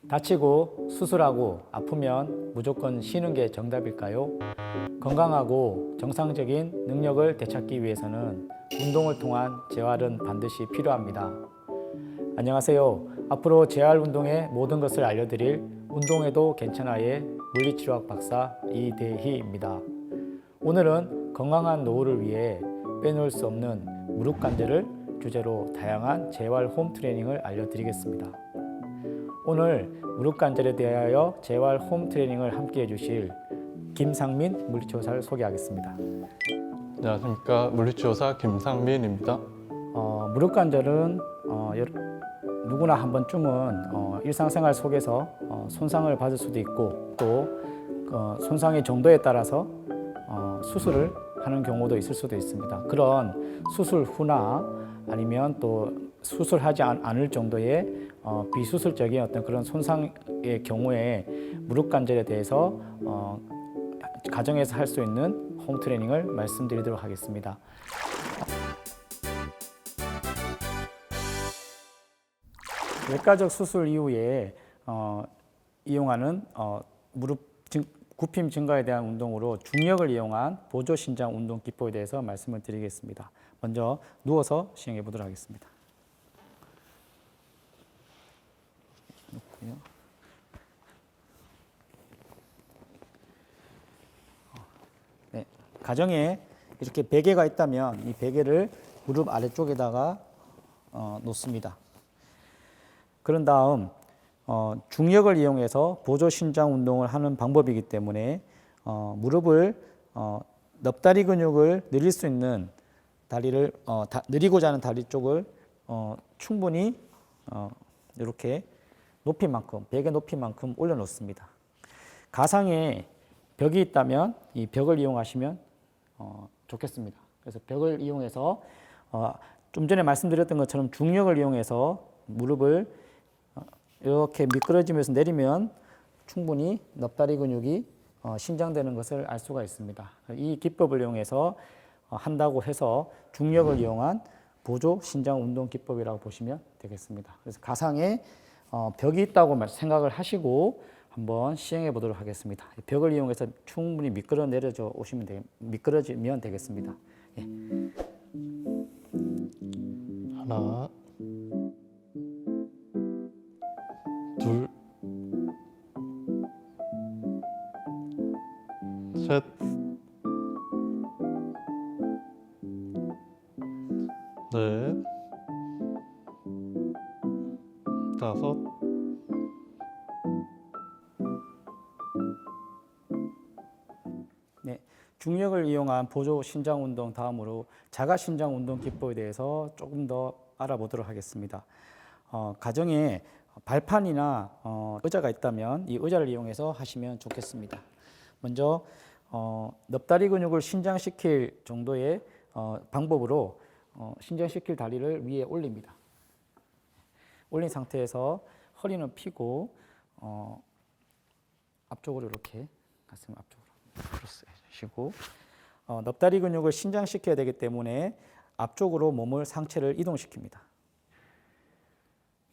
다치고 수술하고 아프면 무조건 쉬는 게 정답일까요? 건강하고 정상적인 능력을 되찾기 위해서는 운동을 통한 재활은 반드시 필요합니다. 안녕하세요. 앞으로 재활 운동의 모든 것을 알려드릴 운동해도 괜찮아의 물리치료학 박사 이대희입니다. 오늘은 건강한 노후를 위해 빼놓을 수 없는 무릎 관절을 주제로 다양한 재활 홈 트레이닝을 알려드리겠습니다. 오늘 무릎 관절에 대하여 재활 홈 트레이닝을 함께 해주실 김상민 물리치료사를 소개하겠습니다. 안녕하십니까, 물리치료사 김상민입니다. 무릎 관절은 누구나 한 번쯤은 일상생활 속에서 손상을 받을 수도 있고 또 손상의 정도에 따라서 수술을 하는 경우도 있을 수도 있습니다. 그런 수술 후나 아니면 또 수술하지 않을 정도의 비수술적인 어떤 그런 손상의 경우에 무릎 관절에 대해서 가정에서 할 수 있는 홈 트레이닝을 말씀드리도록 하겠습니다. 외과적 수술 이후에 이용하는 무릎 굽힘 증가에 대한 운동으로 중력을 이용한 보조 신장 운동 기법에 대해서 말씀을 드리겠습니다. 먼저 누워서 시행해 보도록 하겠습니다. 놓고요. 네, 가정에 이렇게 베개가 있다면 이 베개를 무릎 아래쪽에다가 놓습니다. 그런 다음 중력을 이용해서 보조 신장 운동을 하는 방법이기 때문에 무릎을 넙다리 근육을 늘릴 수 있는 다리를 늘리고자 하는 다리 쪽을 충분히 이렇게 높이만큼 베개 높이만큼 올려놓습니다. 가상에 벽이 있다면 이 벽을 이용하시면 좋겠습니다. 그래서 벽을 이용해서 좀 전에 말씀드렸던 것처럼 중력을 이용해서 무릎을 이렇게 미끄러지면서 내리면 충분히 넙다리 근육이 신장되는 것을 알 수가 있습니다. 이 기법을 이용해서 한다고 해서 중력을 이용한 보조 신장 운동 기법이라고 보시면 되겠습니다. 그래서 가상에 벽이 있다고 생각을 하시고 한번 시행해 보도록 하겠습니다. 벽을 이용해서 충분히 미끄러지면 되겠습니다. 예. 하나, 둘, 셋, 넷, 다섯, 네, 중력을 이용한 보조 신장 운동 다음으로 자가 신장 운동 기법에 대해서 조금 더 알아보도록 하겠습니다. 가정에 발판이나 의자가 있다면 이 의자를 이용해서 하시면 좋겠습니다. 먼저 넙다리 근육을 신장시킬 정도의 방법으로 신장시킬 다리를 위에 올립니다. 올린 상태에서 허리는 펴고 앞쪽으로 이렇게 가슴 앞쪽으로 풀어주시고 넙다리 근육을 신장시켜야 되기 때문에 앞쪽으로 몸을 상체를 이동시킵니다.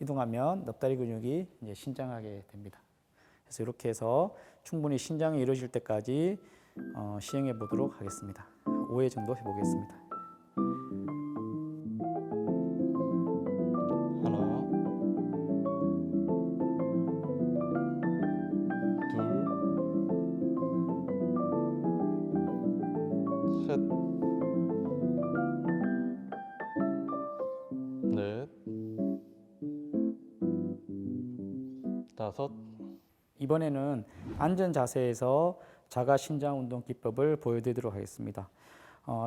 이동하면 넙다리 근육이 이제 신장하게 됩니다. 그래서 이렇게 해서 충분히 신장이 이루어질 때까지 시행해 보도록 하겠습니다. 5회 정도 해보겠습니다. 하나, 둘, 셋, 넷, 다섯, 이번에는 앉은 자세에서 자가 신장 운동 기법을 보여드리도록 하겠습니다.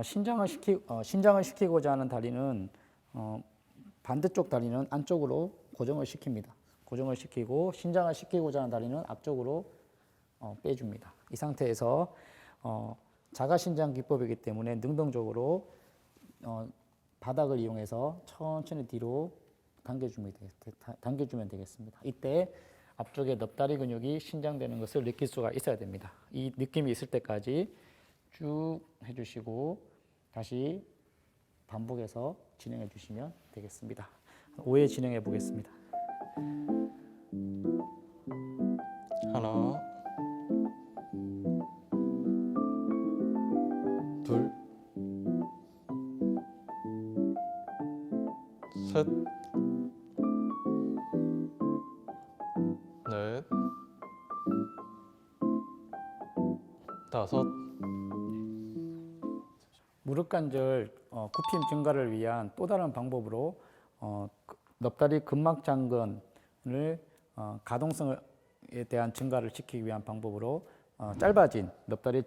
신장을 시키고자 하는 다리는 반대쪽 다리는 안쪽으로 고정을 시킵니다. 고정을 시키고 신장을 시키고자 하는 다리는 앞쪽으로 빼줍니다. 이 상태에서 자가 신장 기법이기 때문에 능동적으로 바닥을 이용해서 천천히 뒤로 당겨주면 되겠습니다. 이때 앞쪽에 넙다리 근육이 신장되는 것을 느낄 수가 있어야 됩니다. 이 느낌이 있을 때까지 쭉 해주시고 다시 반복해서 진행해 주시면 되겠습니다. 5회 진행해 보겠습니다. 셋, 넷, 다섯, 무릎 관절 굽힘 증가를 위한 또 다른 방법으로 넙다리 근막 장근을 가동성에 대한 증가를 시키기 위한 방법으로 짧아진 넙다리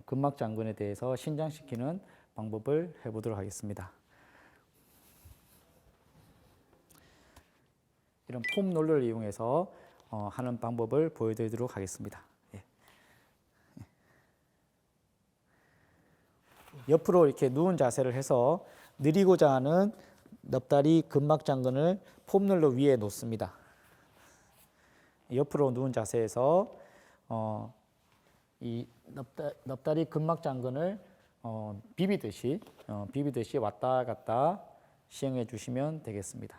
근막 장근에 대해서 신장시키는 방법을 해보도록 하겠습니다. 이런 폼 롤러를 이용해서 하는 방법을 보여드리도록 하겠습니다. 예. 옆으로 이렇게 누운 자세를 해서 느리고자 하는 넙다리 근막 장근을 폼 롤러 위에 놓습니다. 옆으로 누운 자세에서 이 넙다리 근막 장근을 비비듯이 왔다 갔다 시행해 주시면 되겠습니다.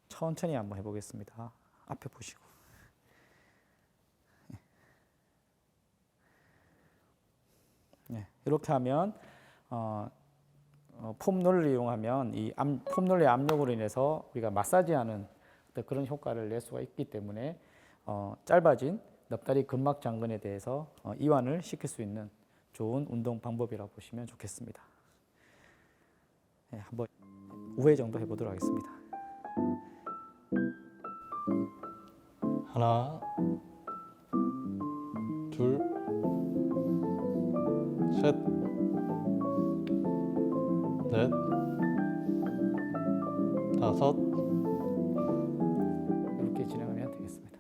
천천히 한번 해보겠습니다. 앞에 보시고. 네, 이렇게 하면 폼롤을 이용하면 이 폼롤의 압력으로 인해서 우리가 마사지하는 그런 효과를 낼 수가 있기 때문에 짧아진 넙다리 근막 장근에 대해서 이완을 시킬 수 있는 좋은 운동 방법이라고 보시면 좋겠습니다. 네, 한번 5회 정도 해보도록 하겠습니다. 하나, 둘, 셋, 넷, 다섯, 이렇게 진행하면 되겠습니다.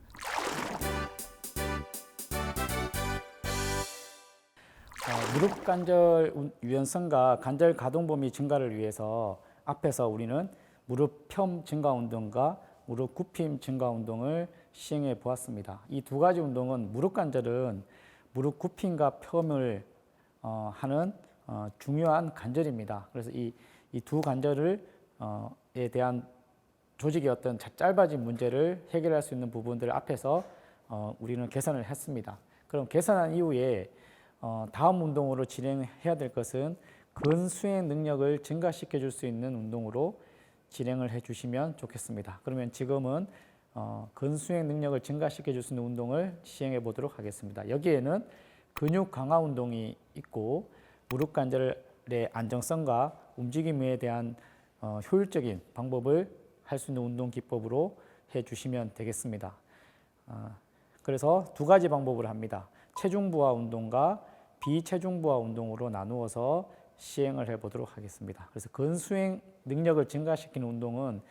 무릎 관절 유연성과 관절 가동 범위 증가를 위해서 앞에서 우리는 무릎 펴 증가 운동과 무릎 굽힘 증가 운동을 시행해 보았습니다. 이 두 가지 운동은 무릎 관절은 무릎 굽힘과 펴을 하는 중요한 관절입니다. 그래서 이 두 관절에 대한 조직의 어떤 짧아진 문제를 해결할 수 있는 부분들을 앞에서 우리는 개선을 했습니다. 그럼 개선한 이후에 다음 운동으로 진행해야 될 것은 근수행 능력을 증가시켜 줄 수 있는 운동으로 진행을 해 주시면 좋겠습니다. 그러면 지금은 근수행 능력을 증가시켜 줄 수 있는 운동을 시행해 보도록 하겠습니다. 여기에는 근육 강화 운동이 있고 무릎 관절의 안정성과 움직임에 대한 효율적인 방법을 할 수 있는 운동 기법으로 해 주시면 되겠습니다. 그래서 두 가지 방법을 합니다. 체중 부하 운동과 비체중 부하 운동으로 나누어서 시행을 해 보도록 하겠습니다. 그래서 근수행 능력을 증가시키는 운동은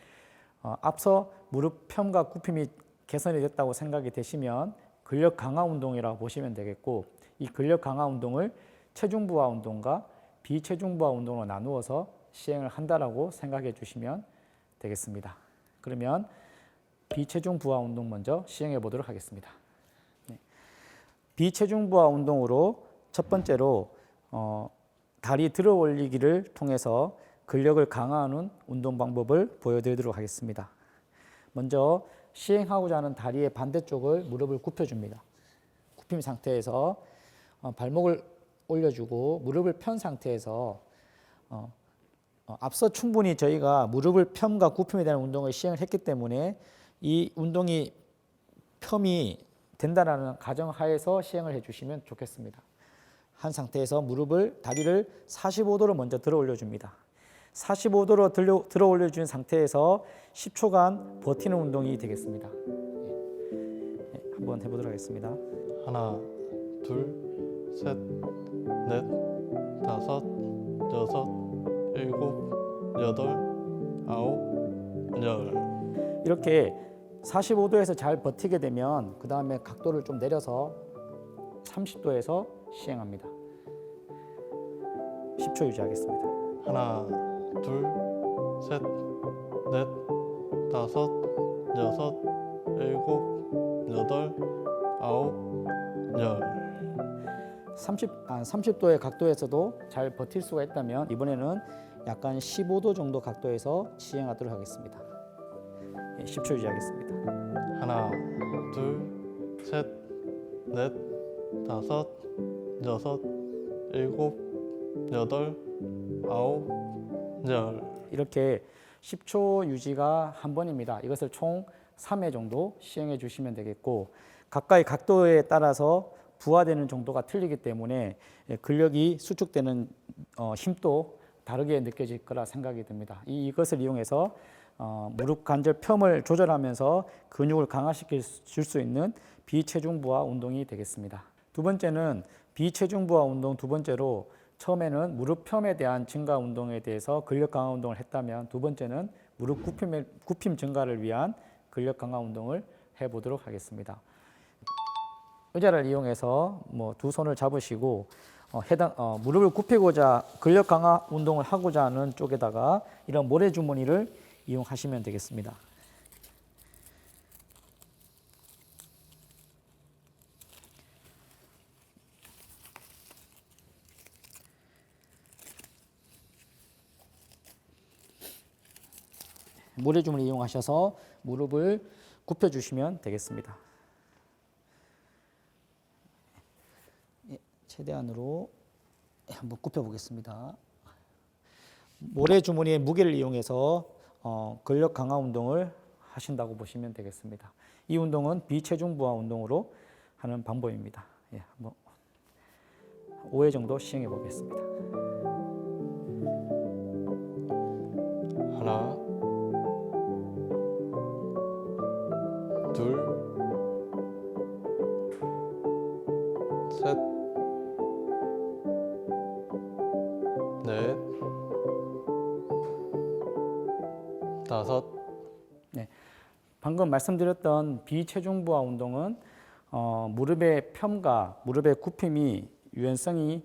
앞서 무릎 펴과 굽힘이 개선이 됐다고 생각이 되시면 근력 강화 운동이라고 보시면 되겠고, 이 근력 강화 운동을 체중 부하 운동과 비체중 부하 운동으로 나누어서 시행을 한다라고 생각해 주시면 되겠습니다. 그러면 비체중 부하 운동 먼저 시행해 보도록 하겠습니다. 네. 비체중 부하 운동으로 첫 번째로 다리 들어 올리기를 통해서 근력을 강화하는 운동 방법을 보여드리도록 하겠습니다. 먼저 시행하고자 하는 다리의 반대쪽을 무릎을 굽혀줍니다. 굽힘 상태에서 발목을 올려주고 무릎을 편 상태에서 앞서 충분히 저희가 무릎을 펴과 굽힘에 대한 운동을 시행을 했기 때문에 이 운동이 펴이 된다는 가정하에서 시행을 해주시면 좋겠습니다. 한 상태에서 다리를 45도로 먼저 들어 올려줍니다. 45도로 들어 올려준 상태에서 10초간 버티는 운동이 되겠습니다. 한번 해보도록 하겠습니다. 하나, 둘, 셋, 넷, 다섯, 여섯, 일곱, 여덟, 아홉, 열. 이렇게 45도에서 잘 버티게 되면 그 다음에 각도를 좀 내려서 30도에서 시행합니다. 10초 유지하겠습니다. 하나, 둘, 셋, 넷, 다섯, 여섯, 일곱, 여덟, 아홉, 열. 30도의 각도에서도 잘 버틸 수가 있다면 이번에는 약간 15도 정도 각도에서 시행하도록 하겠습니다. 10초 유지하겠습니다. 하나, 둘, 셋, 넷, 다섯, 여섯, 일곱, 여덟, 아홉, 열. 이렇게 10초 유지가 한 번입니다. 이것을 총 3회 정도 시행해 주시면 되겠고, 각각의 각도에 따라서 부하되는 정도가 틀리기 때문에 근력이 수축되는 힘도 다르게 느껴질 거라 생각이 듭니다. 이것을 이용해서 무릎 관절 펴을 조절하면서 근육을 강화시킬 수 있는 비체중부하 운동이 되겠습니다. 두 번째는 비체중부하 운동 두 번째로, 처음에는 무릎 펴에 대한 증가 운동에 대해서 근력 강화 운동을 했다면, 두 번째는 무릎 굽힘 증가를 위한 근력 강화 운동을 해보도록 하겠습니다. 의자를 이용해서 두 손을 잡으시고 무릎을 굽히고자 근력 강화 운동을 하고자 하는 쪽에다가 이런 모래 주머니를 이용하시면 되겠습니다. 모래 주머니 이용하셔서 무릎을 굽혀 주시면 되겠습니다. 최대한으로 한번 굽혀 보겠습니다. 모래 주머니의 무게를 이용해서 근력 강화 운동을 하신다고 보시면 되겠습니다. 이 운동은 비체중부하 운동으로 하는 방법입니다. 한번 5회 정도 시행해 보겠습니다. 하나, 둘, 셋, 넷, 다섯. 네, 방금 말씀드렸던 비체중부하 운동은 무릎의 펴과 무릎의 굽힘이 유연성이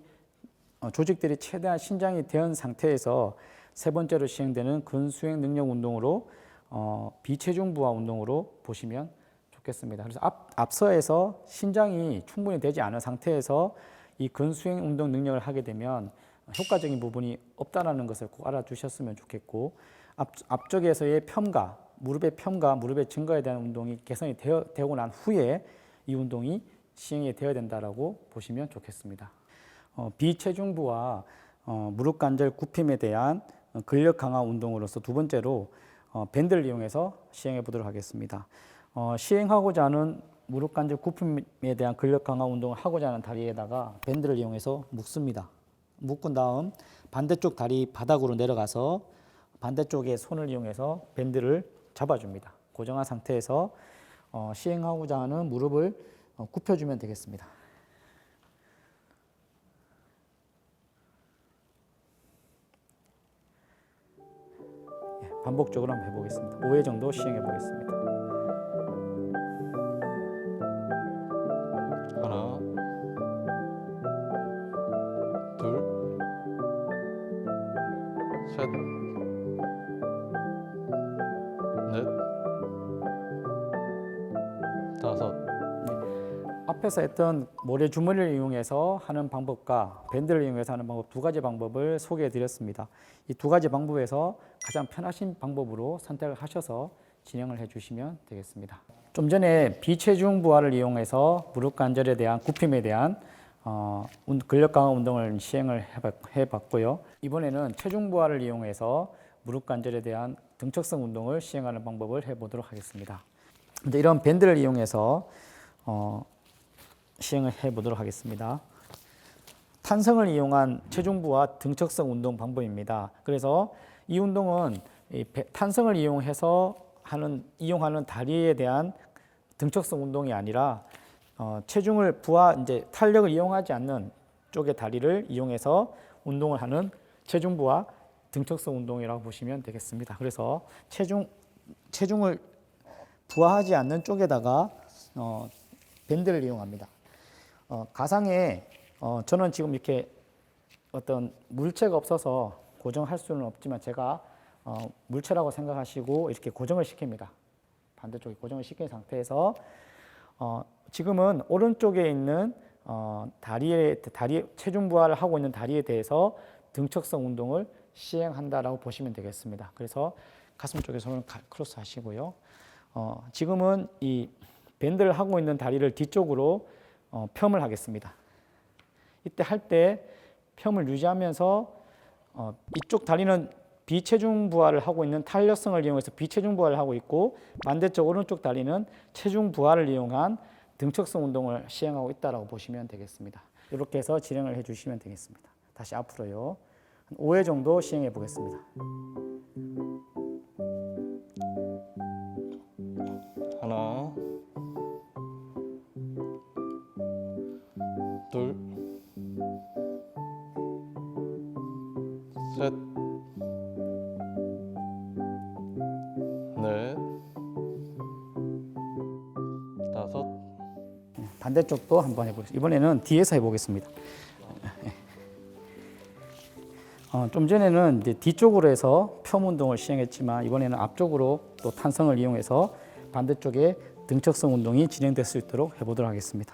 조직들이 최대한 신장이 되은 상태에서 세 번째로 시행되는 근수행 능력 운동으로 비체중부하 운동으로 보시면 좋겠습니다. 그래서 앞서에서 신장이 충분히 되지 않은 상태에서 이 근수행 운동 능력을 하게 되면 효과적인 부분이 없다라는 것을 꼭 알아두셨으면 좋겠고, 앞쪽에서의 무릎의 펴과 무릎의 증가에 대한 운동이 개선이 되고 난 후에 이 운동이 시행이 되어야 된다라고 보시면 좋겠습니다. 비체중부와 무릎 관절 굽힘에 대한 근력 강화 운동으로서 두 번째로 밴드를 이용해서 시행해 보도록 하겠습니다. 시행하고자 하는 무릎 관절 굽힘에 대한 근력 강화 운동을 하고자 하는 다리에다가 밴드를 이용해서 묶습니다. 묶은 다음 반대쪽 다리 바닥으로 내려가서 반대쪽에 손을 이용해서 밴드를 잡아줍니다. 고정한 상태에서 시행하고자 하는 무릎을 굽혀주면 되겠습니다. 반복적으로 한번 해보겠습니다. 5회 정도 시행해 보겠습니다. 하나, 둘, 셋, 넷, 다섯. 앞에서 했던 모래 주머니를 이용해서 하는 방법과 밴드를 이용해서 하는 방법 두 가지 방법을 소개해 드렸습니다. 이 두 가지 방법에서 가장 편하신 방법으로 선택을 하셔서 진행을 해 주시면 되겠습니다. 좀 전에 비체중 부하를 이용해서 무릎 관절에 대한 굽힘에 대한 근력 강화 운동을 시행을 해봤고요. 이번에는 체중 부하를 이용해서 무릎 관절에 대한 등척성 운동을 시행하는 방법을 해보도록 하겠습니다. 이제 이런 밴드를 이용해서 시행을 해보도록 하겠습니다. 탄성을 이용한 체중부와 등척성 운동 방법입니다. 그래서 이 운동은 탄성을 이용해서 이용하는 다리에 대한 등척성 운동이 아니라 체중을 이제 탄력을 이용하지 않는 쪽의 다리를 이용해서 운동을 하는 체중부와 등척성 운동이라고 보시면 되겠습니다. 그래서 체중을 부하하지 않는 쪽에다가 밴드를 이용합니다. 가상에 저는 지금 이렇게 어떤 물체가 없어서 고정할 수는 없지만 제가 물체라고 생각하시고 이렇게 고정을 시킵니다. 반대쪽에 고정을 시킨 상태에서 지금은 오른쪽에 있는 다리 체중 부하를 하고 있는 다리에 대해서 등척성 운동을 시행한다라고 보시면 되겠습니다. 그래서 가슴 쪽에 손을 크로스 하시고요. 지금은 이 밴드를 하고 있는 다리를 뒤쪽으로 펌을 하겠습니다. 이때 할 때 펌을 유지하면서 이쪽 다리는 비체중 부하를 하고 있는 탄력성을 이용해서 비체중 부하를 하고 있고, 반대쪽 오른쪽 다리는 체중 부하를 이용한 등척성 운동을 시행하고 있다고 보시면 되겠습니다. 이렇게 해서 진행을 해주시면 되겠습니다. 다시 앞으로요. 한 5회 정도 시행해 보겠습니다. 하나, 둘, 셋, 넷, 다섯, 반대쪽도 한번 해보겠습니다. 이번에는 뒤에서 해보겠습니다. 좀 전에는 이제 뒤쪽으로 해서 펴 운동을 시행했지만, 이번에는 앞쪽으로 또 탄성을 이용해서 반대쪽에 등척성 운동이 진행될 수 있도록 해보도록 하겠습니다.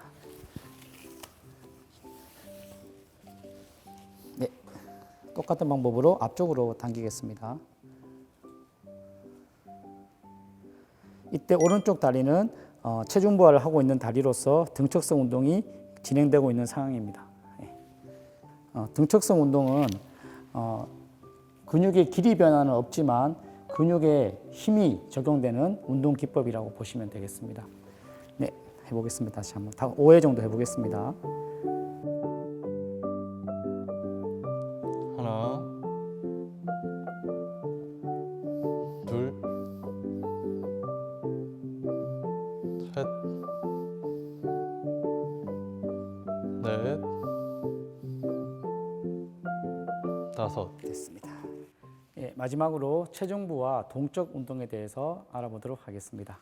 네, 똑같은 방법으로 앞쪽으로 당기겠습니다. 이때 오른쪽 다리는 체중 부하를 하고 있는 다리로서 등척성 운동이 진행되고 있는 상황입니다. 등척성 운동은 근육의 길이 변화는 없지만 근육에 힘이 적용되는 운동 기법이라고 보시면 되겠습니다. 네, 해보겠습니다. 다시 한번 5회 정도 해보겠습니다. 하나, 둘, 셋, 넷, 다섯. 됐습니다. 예, 마지막으로 체중부와 동적 운동에 대해서 알아보도록 하겠습니다.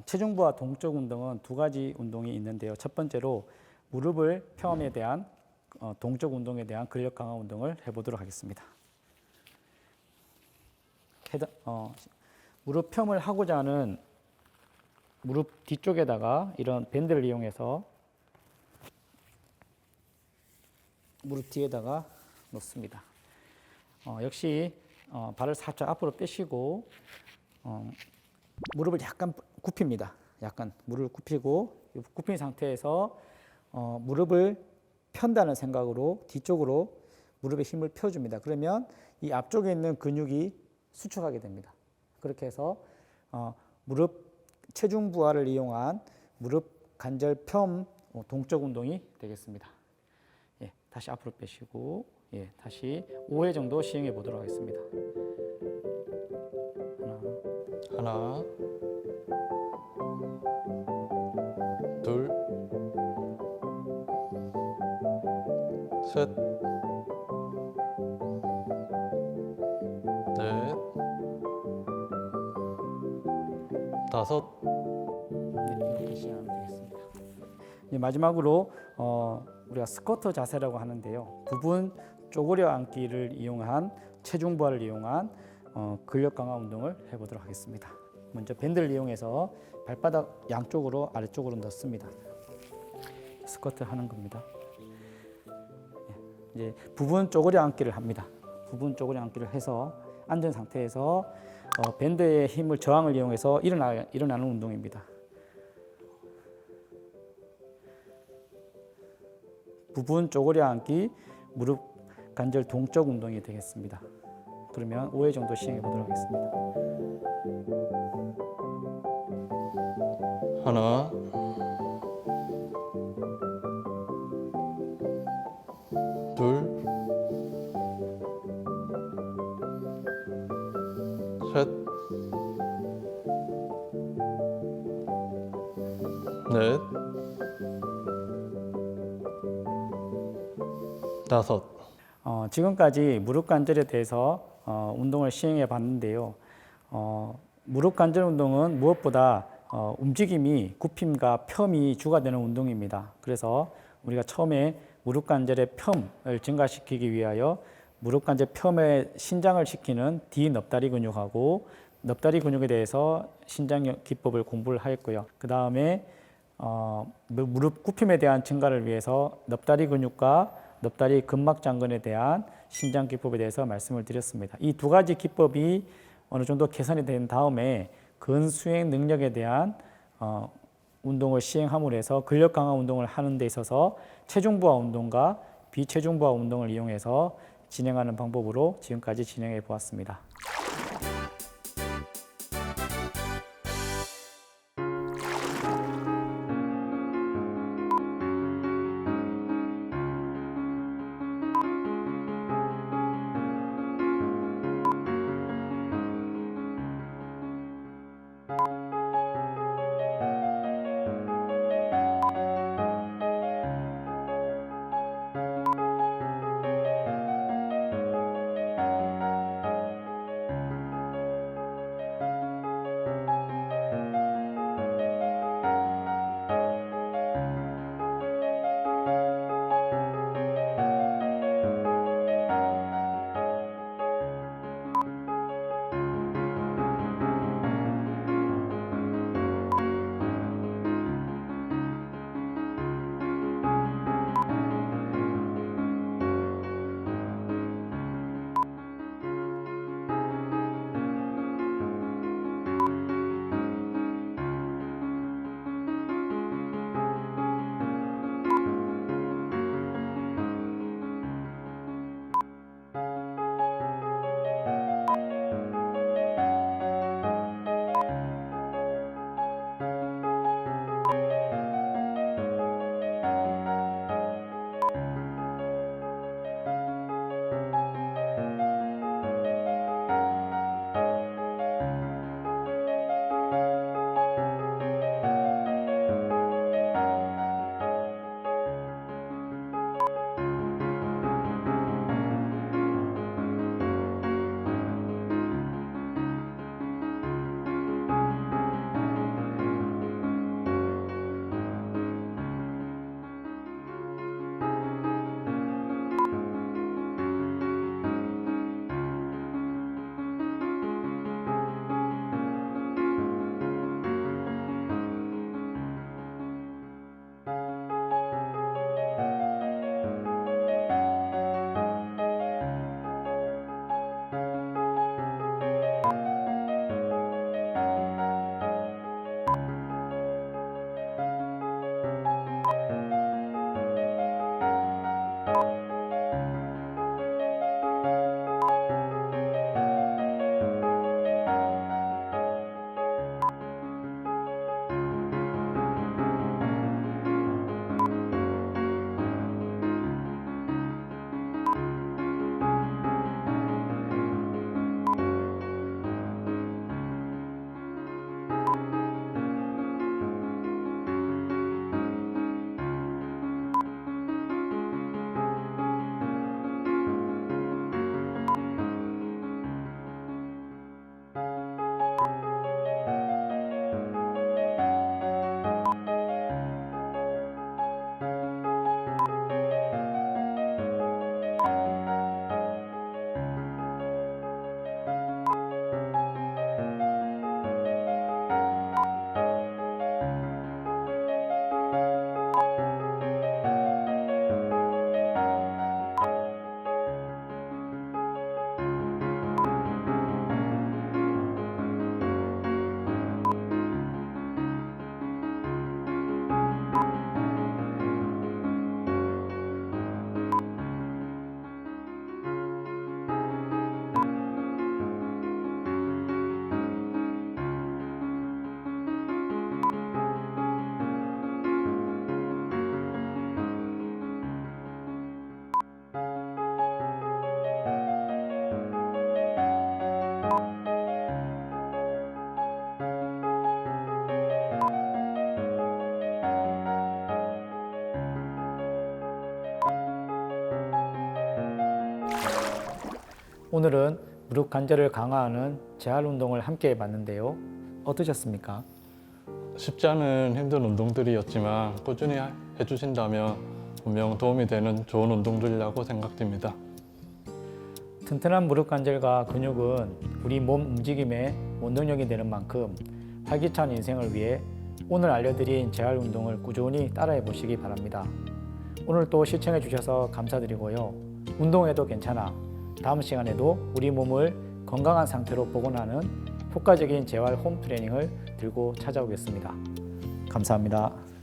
체중부와 동적 운동은 두 가지 운동이 있는데요. 첫 번째로 무릎을 펴음에 대한 동적 운동에 대한 근력 강화 운동을 해보도록 하겠습니다. 무릎 펴음을 하고자 하는 무릎 뒤쪽에다가 이런 밴드를 이용해서 무릎 뒤에다가 놓습니다. 역시 발을 살짝 앞으로 빼시고 무릎을 약간 굽힙니다. 약간 무릎을 굽히고, 굽힌 상태에서 무릎을 편다는 생각으로 뒤쪽으로 무릎에 힘을 펴줍니다. 그러면 이 앞쪽에 있는 근육이 수축하게 됩니다. 그렇게 해서 무릎 체중 부하를 이용한 무릎 관절 펴 동적 운동이 되겠습니다. 예, 다시 앞으로 빼시고, 예, 다시 5회 정도 시행해 보도록 하겠습니다. 하나, 둘, 셋, 넷, 다섯. 네, 이렇게 시행하면 되겠습니다. 예, 마지막으로 우리가 스쿼트 자세라고 하는데요. 부분 쪼그려 앉기를 이용한 체중 부하를 이용한 근력 강화 운동을 해보도록 하겠습니다. 먼저 밴드를 이용해서 발바닥 양쪽으로 아래쪽으로 넣습니다. 스쿼트 하는 겁니다. 이제 부분 쪼그려 앉기를 합니다. 부분 쪼그려 앉기를 해서 앉은 상태에서 밴드의 힘을 저항을 이용해서 일어나는 운동입니다. 부분 쪼그려 앉기 무릎 관절 동적 운동이 되겠습니다. 그러면 5회 정도 시행해 보도록 하겠습니다. 하나, 둘, 셋, 넷, 다섯. 지금까지 무릎 관절에 대해서 운동을 시행해 봤는데요. 무릎 관절 운동은 무엇보다 움직임이 굽힘과 펴음이 주가 되는 운동입니다. 그래서 우리가 처음에 무릎 관절의 펴음을 증가시키기 위하여 무릎 관절 펴음에 신장을 시키는 뒤넙다리 근육하고 넙다리 근육에 대해서 신장 기법을 공부를 하였고요. 그 다음에 무릎 굽힘에 대한 증가를 위해서 넙다리 근육과 넙다리 근막 장근에 대한 신장 기법에 대해서 말씀을 드렸습니다. 이 두 가지 기법이 어느 정도 개선이 된 다음에 근수행 능력에 대한 운동을 시행함으로 해서 근력 강화 운동을 하는 데 있어서 체중 부하 운동과 비체중 부하 운동을 이용해서 진행하는 방법으로 지금까지 진행해 보았습니다. 오늘은 무릎 관절을 강화하는 재활 운동을 함께 해봤는데요. 어떠셨습니까? 쉽지 않은 힘든 운동들이었지만 꾸준히 해주신다면 분명 도움이 되는 좋은 운동들이라고 생각됩니다. 튼튼한 무릎 관절과 근육은 우리 몸 움직임의 원동력이 되는 만큼 활기찬 인생을 위해 오늘 알려드린 재활 운동을 꾸준히 따라해 보시기 바랍니다. 오늘 또 시청해 주셔서 감사드리고요. 운동해도 괜찮아. 다음 시간에도 우리 몸을 건강한 상태로 복원하는 효과적인 재활 홈 트레이닝을 들고 찾아오겠습니다. 감사합니다.